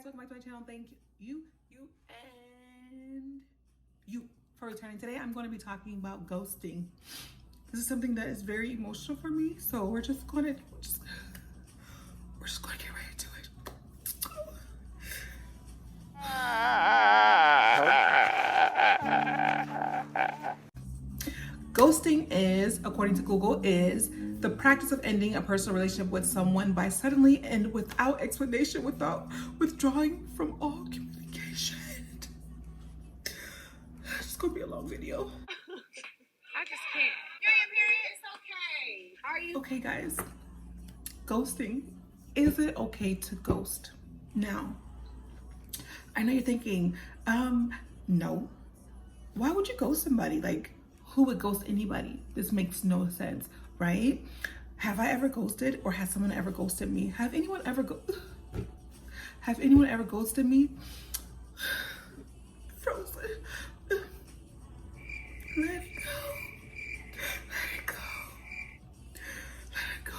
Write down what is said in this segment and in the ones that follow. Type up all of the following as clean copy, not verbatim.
welcome back to my channel. Thank you for returning. Today I'm going to be talking about ghosting. This is something that is very emotional for me, so we're just going to get right into it. Ghosting is, according to Google, is the practice of ending a personal relationship with someone by suddenly and without explanation, without withdrawing from all communication. It's gonna be a long video. I just can't. You're in period. It's okay. Are you? Okay, guys. Ghosting. Is it okay to ghost? Now, I know you're thinking, no. Why would you ghost somebody? Like, who would ghost anybody? This makes no sense, right? Have I ever ghosted, or has someone ever ghosted me? Have anyone ever ghosted me? Frozen. Let it go. Let it go. Let it go.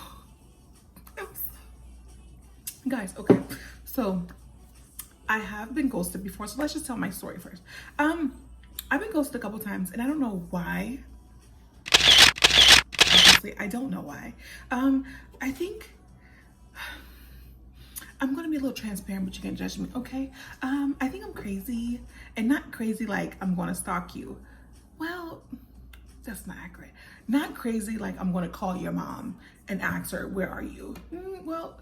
Elsa. Guys, okay. So I have been ghosted before, so let's just tell my story first. I've been ghosted a couple times, and I don't know why. Honestly, I don't know why. I think I'm gonna be a little transparent, but you can judge me, okay? I think I'm crazy, and not crazy like I'm gonna stalk you. Well, that's not accurate. Not crazy like I'm gonna call your mom and ask her, where are you? Well,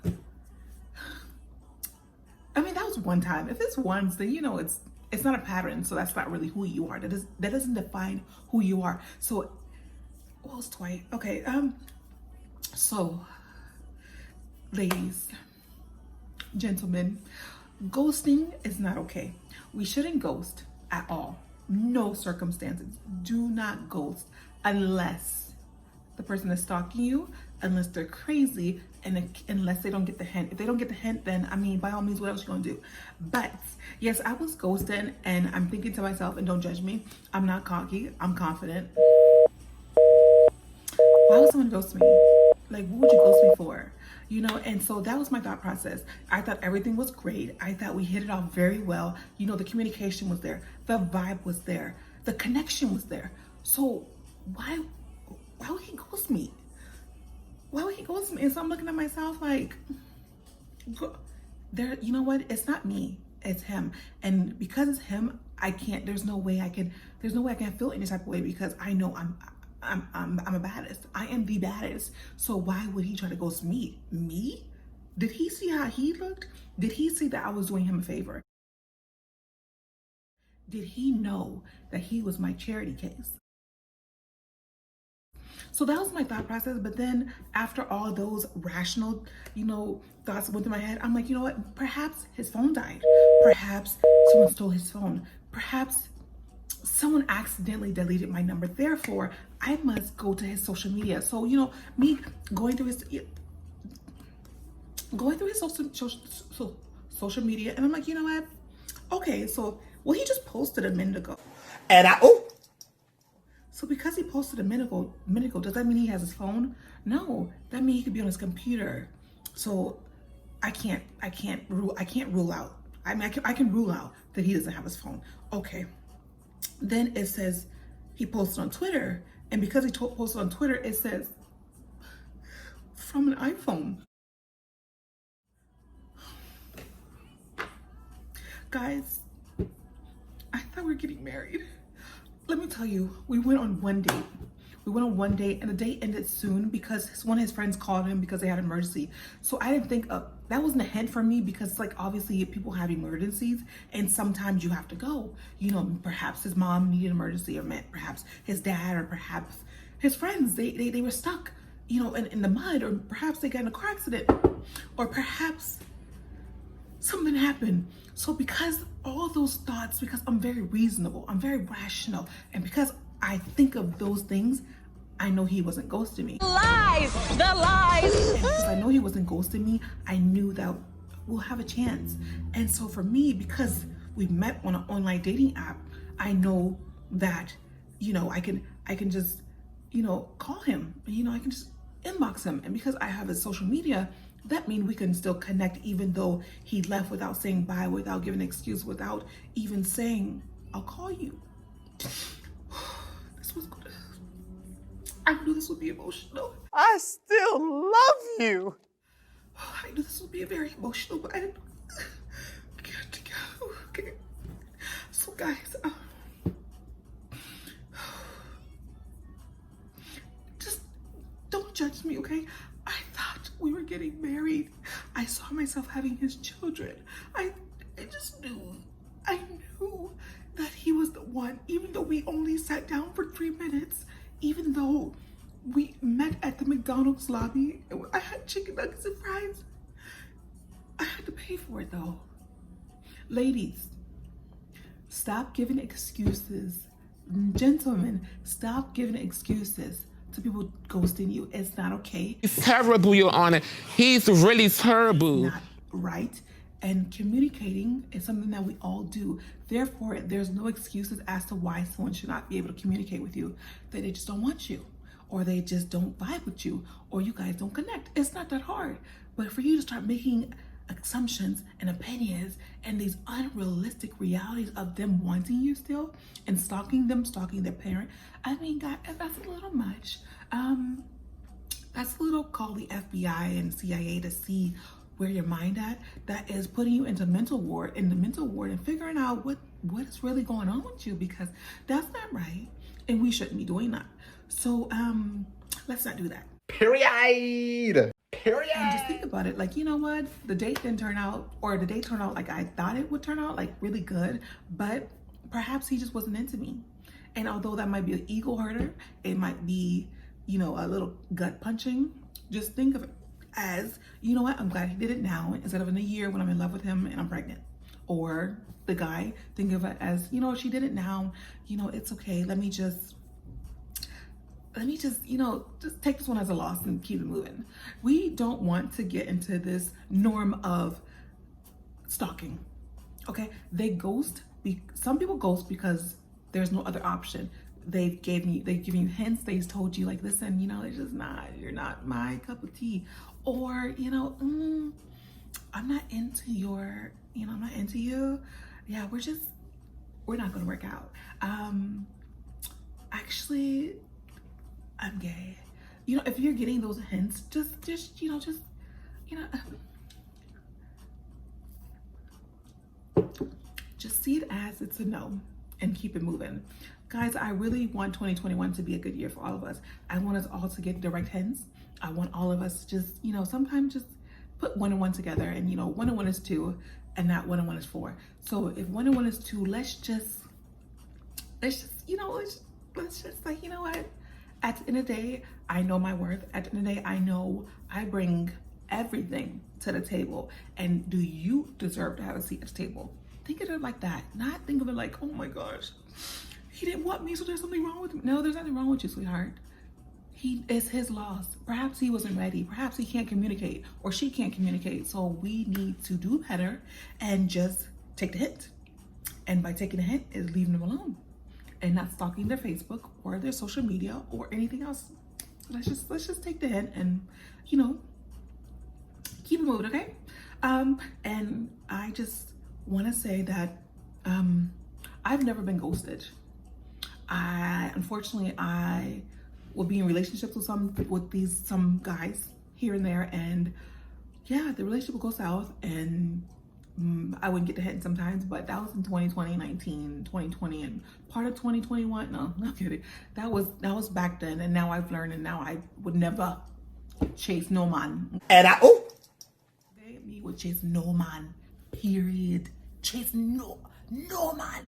I mean, that was one time. If it's once, then you know it's not a pattern, so that's not really who you are. That doesn't define who you are. So, well, it's twice. Okay, so, ladies, gentlemen, ghosting is not okay. We shouldn't ghost at all. No circumstances. Do not ghost unless the person is stalking you, unless they're crazy, and unless they don't get the hint. If they don't get the hint, then I mean, by all means, what else you gonna do? But yes, I was ghosted, and I'm thinking to myself, and don't judge me, I'm not cocky, I'm confident. Why would someone ghost me? Like, what would you ghost me for? You know, and so that was my thought process. I thought everything was great. I thought we hit it off very well. You know, the communication was there, the vibe was there, the connection was there. So why would he ghost me? Why would he ghost me? And so I'm looking at myself like, you know what? It's not me, it's him. And because it's him, there's no way I can feel any type of way, because I know I'm a baddest. I am the baddest. So why would he try to ghost me? Me? Did he see how he looked? Did he see that I was doing him a favor? Did he know that he was my charity case? So that was my thought process. But then after all those rational, thoughts went through my head, I'm like, you know what? Perhaps his phone died. Perhaps someone stole his phone. Perhaps someone accidentally deleted my number. Therefore, I must go to his social media. So, me going through his social media, and I'm like, you know what? Okay, so he just posted a minute ago. So because he posted a minute ago, does that mean he has his phone? No, that means he could be on his computer. So I can't rule out. I mean, I can rule out that he doesn't have his phone. Okay. Then it says he posted on Twitter, and because he posted on Twitter, it says from an iPhone. Guys, I thought we were getting married. Let me tell you, we went on one date. And the date ended soon because one of his friends called him because they had an emergency. So I didn't think that wasn't a hint for me, because like obviously people have emergencies and sometimes you have to go. Perhaps his mom needed an emergency, or perhaps his dad, or perhaps his friends, they were stuck, in the mud, or perhaps they got in a car accident, or perhaps something happened. So because all those thoughts, because I'm very reasonable, I'm very rational, and because I think of those things, I know he wasn't ghosting me. Lies! The lies! And because I know he wasn't ghosting me, I knew that we'll have a chance. And so for me, because we met on an online dating app, I know that, I can just, call him, I can just inbox him. And because I have his social media, that means we can still connect even though he left without saying bye, without giving an excuse, without even saying, I'll call you. This was good. I knew this would be emotional. I still love you. I knew this would be very emotional, but I didn't. I got to go. Okay. So guys, just don't judge me, okay? I thought we were getting married. I saw myself having his children. I just knew. I knew that he was the one, even though we only sat down for 3 minutes, even though we met at the McDonald's lobby. I had chicken nuggets and fries. I had to pay for it though. Ladies, stop giving excuses. Gentlemen, stop giving excuses to people ghosting you. It's not okay. He's terrible, Your Honor. He's really terrible. Not right. And communicating is something that we all do. Therefore, there's no excuses as to why someone should not be able to communicate with you. That they just don't want you, or they just don't vibe with you, or you guys don't connect. It's not that hard. But for you to start making assumptions and opinions and these unrealistic realities of them wanting you still and stalking them, stalking their parent, I mean, God, that's a little much. That's a little, call the FBI and CIA to see where your mind at. That is putting you into mental ward, and figuring out what is really going on with you, because that's not right and we shouldn't be doing that. So let's not do that. Period. And just think about it, like, you know what, the date didn't turn out, or the date turned out like I thought it would turn out, like really good, but perhaps he just wasn't into me. And although that might be an ego hurter, it might be, you know, a little gut punching, just think of it as, you know what, I'm glad he did it now instead of in a year when I'm in love with him and I'm pregnant. Or the guy, think of it as, you know, she did it now, you know, it's okay, let me just, you know, just take this one as a loss and keep it moving. We don't want to get into this norm of stalking, okay? They ghost, some people ghost because there's no other option. They've given you hints, they've told you like, listen, you know, it's just not, you're not my cup of tea. Or, you know, I'm not into your, you know, I'm not into you. Yeah, we're not gonna work out. Actually, I'm gay. You know, if you're getting those hints, just see it as it's a no and keep it moving. Guys, I really want 2021 to be a good year for all of us. I want us all to get direct hints. I want all of us just, you know, sometimes just put 1 and 1 together, and, you know, 1 and 1 is 2 and not 1 and 1 is 4. So if 1 and 1 is 2, let's just, you know, let's just like, you know what? At the end of the day, I know my worth. At the end of the day, I know I bring everything to the table. And do you deserve to have a seat at the table? Think of it like that. Not think of it like, oh my gosh, he didn't want me, so there's something wrong with me. No, there's nothing wrong with you, sweetheart. It's his loss. Perhaps he wasn't ready. Perhaps he can't communicate, or she can't communicate. So we need to do better and just take the hint. And by taking the hint is leaving them alone and not stalking their Facebook or their social media or anything else. Let's just take the hint and, you know, keep it moving, okay? And I just want to say that I've never been ghosted. Unfortunately, I will be in relationships with some guys here and there, and yeah, the relationship will go south, and I wouldn't get the hint sometimes, but that was in 2020, 19, 2020, and part of 2021. No, not kidding. That was back then, and now I've learned, and now I would never chase no man. And Me would chase no man. Period. Chase no man.